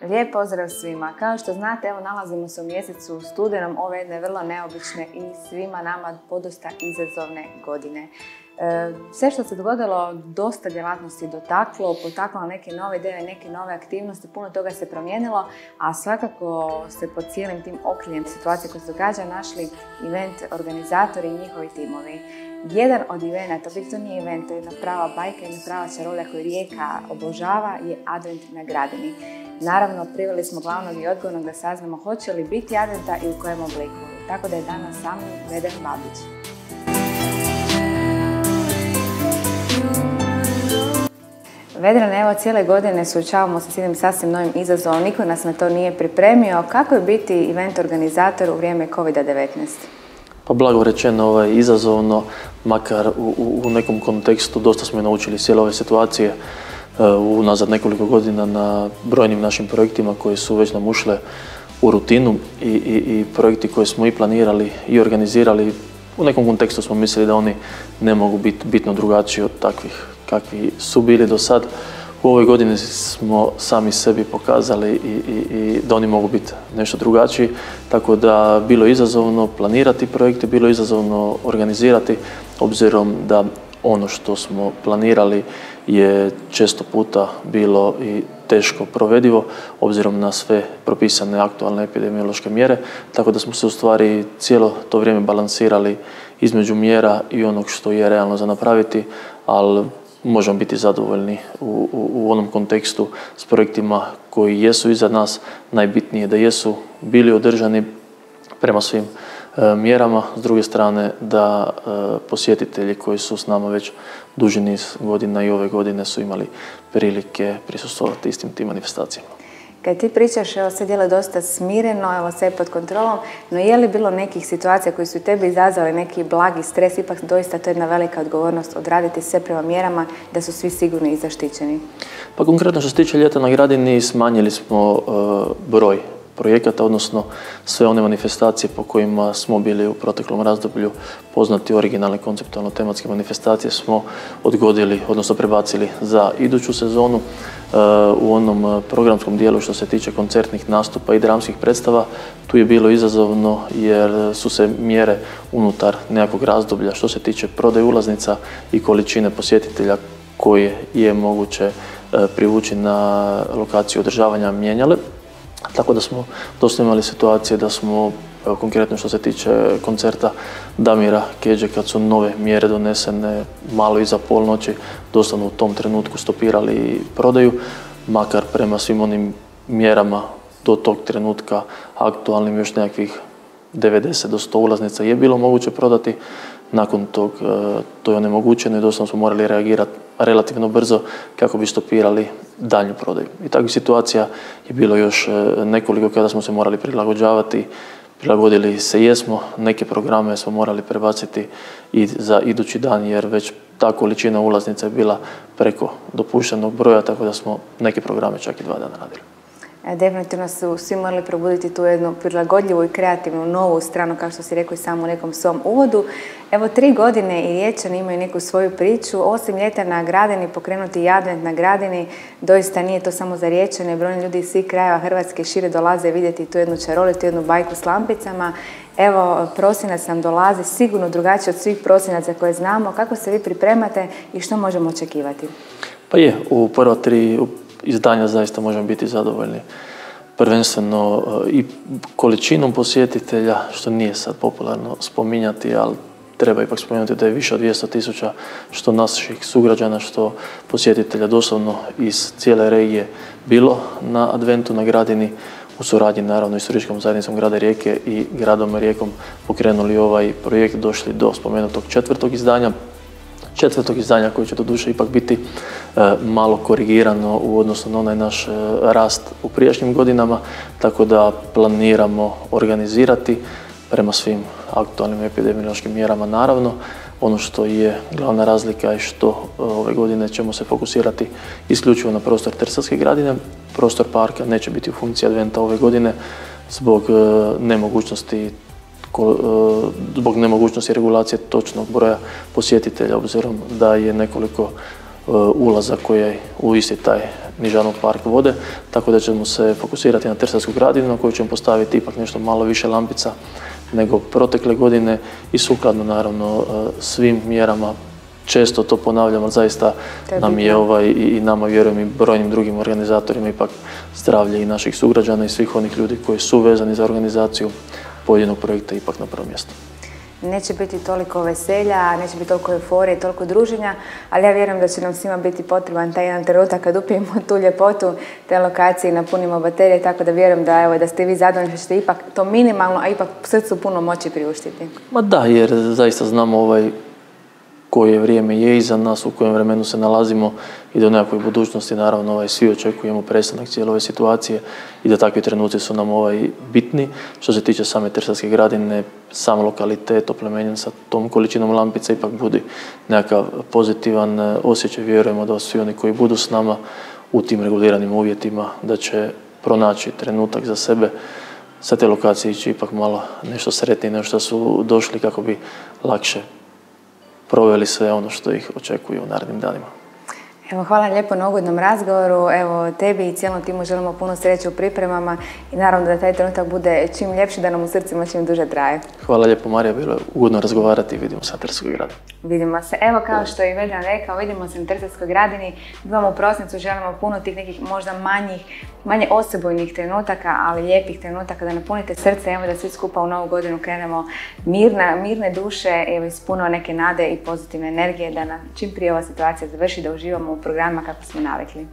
Lijep pozdrav svima. Kao što znate, evo nalazimo se u mjesecu studenom ove jedne vrlo neobične i svima nama podosta izazovne godine. Sve što se dogodilo, dosta djelatnosti dotaklo, potaklo neke nove ideje, neke nove aktivnosti, puno toga se promijenilo, a svakako se pod cijelim tim okriljem situacije koja se događa našli event organizatori i njihovi timovi. Jedan od evenata, to nije event, to je jedna prava bajka, jedna prava čarolija koju Rijeka obožava, je Advent na Gradini. Naravno, priveli smo glavnog i odgovornog da saznamo hoće li biti adventa i u kojem obliku. Tako da je danas sa mnom Vedran Babić. Vedran, evo cijele godine suočavamo se s jednim sasvim novim izazovom. Niko nas na to nije pripremio. Kako je biti event organizator u vrijeme COVID-19? Pa blago rečeno izazovno, makar u nekom kontekstu dosta smo naučili cijele ove situacije unazad nekoliko godina na brojnim našim projektima koji su već nam ušle u rutinu i projekti koje smo i planirali i organizirali. U nekom kontekstu smo mislili da oni ne mogu biti bitno drugačiji od takvih kakvi su bili do sad. U ovoj godini smo sami sebi pokazali i da oni mogu biti nešto drugačiji, tako da bilo izazovno planirati projekte, bilo izazovno organizirati, obzirom da ono što smo planirali je često puta bilo i teško provedivo, obzirom na sve propisane aktualne epidemiološke mjere, tako da smo se u stvari cijelo to vrijeme balansirali između mjera i onog što je realno za napraviti, ali možemo biti zadovoljni u onom kontekstu s projektima koji jesu iza nas. Najbitnije je da jesu bili održani prema svim mjerama. S druge strane, da posjetitelji koji su s nama već duži niz godina i ove godine su imali prilike prisustvovati istim tim manifestacijama. Kad ti pričaš, evo sve djeluje dosta smireno, evo sve pod kontrolom, no je li bilo nekih situacija koji su tebi izazvali neki blagi stres, ipak doista to je jedna velika odgovornost odraditi sve prema mjerama da su svi sigurni i zaštićeni? Pa konkretno što se tiče Ljeta na Gradini, smanjili smo broj projekata, odnosno sve one manifestacije po kojima smo bili u proteklom razdoblju poznati originalne konceptualno tematske manifestacije smo odgodili, odnosno prebacili za iduću sezonu. U onom programskom dijelu što se tiče koncertnih nastupa i dramskih predstava, tu je bilo izazovno jer su se mjere unutar nekakvog razdoblja što se tiče prodaje ulaznica i količine posjetitelja koje je moguće privući na lokaciju održavanja mijenjale. Tako da smo dosta imali situacije da smo, konkretno što se tiče koncerta Damira Kedže, kad su nove mjere donesene malo iza polnoći, doslovno u tom trenutku stopirali prodaju, makar prema svim onim mjerama do tog trenutka aktualnim još nekakvih 90 do 100 ulaznica je bilo moguće prodati. Nakon tog to je onemogućeno i doslovno smo morali reagirati relativno brzo kako bi stopirali daljnju prodaju. I takvih situacija je bilo još nekoliko kada smo se morali prilagođavati. Prilagodili se jesmo, neke programe smo morali prebaciti i za idući dan jer već ta količina ulaznica je bila preko dopuštenog broja, tako da smo neke programe čak i 2 dana radili. Definitivno su svi morali probuditi tu jednu prilagodljivu i kreativnu novu stranu, kao što si rekao i sam u nekom svom uvodu. Evo 3 godine i Riječani imaju neku svoju priču. Osim Ljeta na Gradini, pokrenuti i Advent na Gradini, doista nije to samo za Riječane. Brojni ljudi iz svih krajeva Hrvatske šire dolaze vidjeti tu jednu čaroliju, tu jednu bajku s lampicama. Evo, prosinac nam dolazi sigurno drugačije od svih prosinaca koje znamo. Kako se vi pripremate i što možemo očekivati? Pa je, u prva 3 izdanja zaista možemo biti zadovoljni. Prvenstveno i količinom posjetitelja, što nije sad popularno spominjati, ali treba ipak spomenuti da je više od 200.000 što naših sugrađana, što posjetitelja doslovno iz cijele regije bilo na Adventu na Gradini, u suradnji naravno i s Turističkom zajednicom grada Rijeke i gradom Rijekom pokrenuli ovaj projekt, došli do spomenutog 4. izdanja. 4. izdanja koji će doduše ipak biti malo korigirano u odnosu na onaj naš rast u prijašnjim godinama, tako da planiramo organizirati prema svim aktualnim epidemiološkim mjerama naravno. Ono što je glavna razlika je što ove godine ćemo se fokusirati isključivo na prostor Tersatske Gradine. Prostor parka neće biti u funkciji Adventa ove godine zbog nemogućnosti regulacije točnog broja posjetitelja, obzirom da je nekoliko ulaza koje u isti taj ni Žanov park vode, tako da ćemo se fokusirati na Tersarsku gradinu na koju ćemo postaviti ipak nešto malo više lampica nego protekle godine i sukladno naravno svim mjerama. Često to ponavljam, ali zaista nam je i nama, vjerujem, i brojnim drugim organizatorima ipak zdravlje i naših sugrađana i svih onih ljudi koji su vezani za organizaciju pojedinog projekta ipak na prvom mjestu. Neće biti toliko veselja, neće biti toliko euforije, toliko druženja, ali ja vjerujem da će nam svima biti potreban taj jedan trenutak kad upijemo tu ljepotu te lokacije i napunimo baterije, tako da vjerujem da ste vi zadovoljni, da ćete ipak to minimalno, a ipak srcu puno moći priuštiti. Ma da, jer zaista znamo koje vrijeme je iza nas, u kojem vremenu se nalazimo i da u nekakvoj budućnosti naravno svi očekujemo prestanak cijele ove situacije i da takvi trenuci su nam bitni. Što se tiče same Tersarske gradine, sam lokalitet oplemenjen sa tom količinom lampica ipak budi nekakav pozitivan osjećaj. Vjerujemo da svi oni koji budu s nama u tim reguliranim uvjetima da će pronaći trenutak za sebe. Sa te lokacije ići ipak malo nešto sretniji nego što su došli kako bi lakše proveli sve ono što ih očekuje u narednim danima. Evo, hvala lijepo na ugodnom razgovoru. Evo, tebi i cijelom timu želimo puno sreće u pripremama i naravno da taj trenutak bude čim ljepši, da nam u srcima čim duže traje. Hvala lijepo, Marija, bilo je ugodno razgovarati i vidimo se na Tersarskoj gradini. Vidimo se. Evo, kao što je Vedran rekao, vidimo se na Tersarskoj gradini. Imamo u prosincu, želimo puno tih nekih možda manje osebujnih trenutaka, ali lijepih trenutaka da napunite srce, evo da svi skupa u novu godinu krenemo mirne duše, evo ispuno neke nade i pozitivne energije, da nam čim prije ova situacija završi, da uživamo u programima kako smo navikli.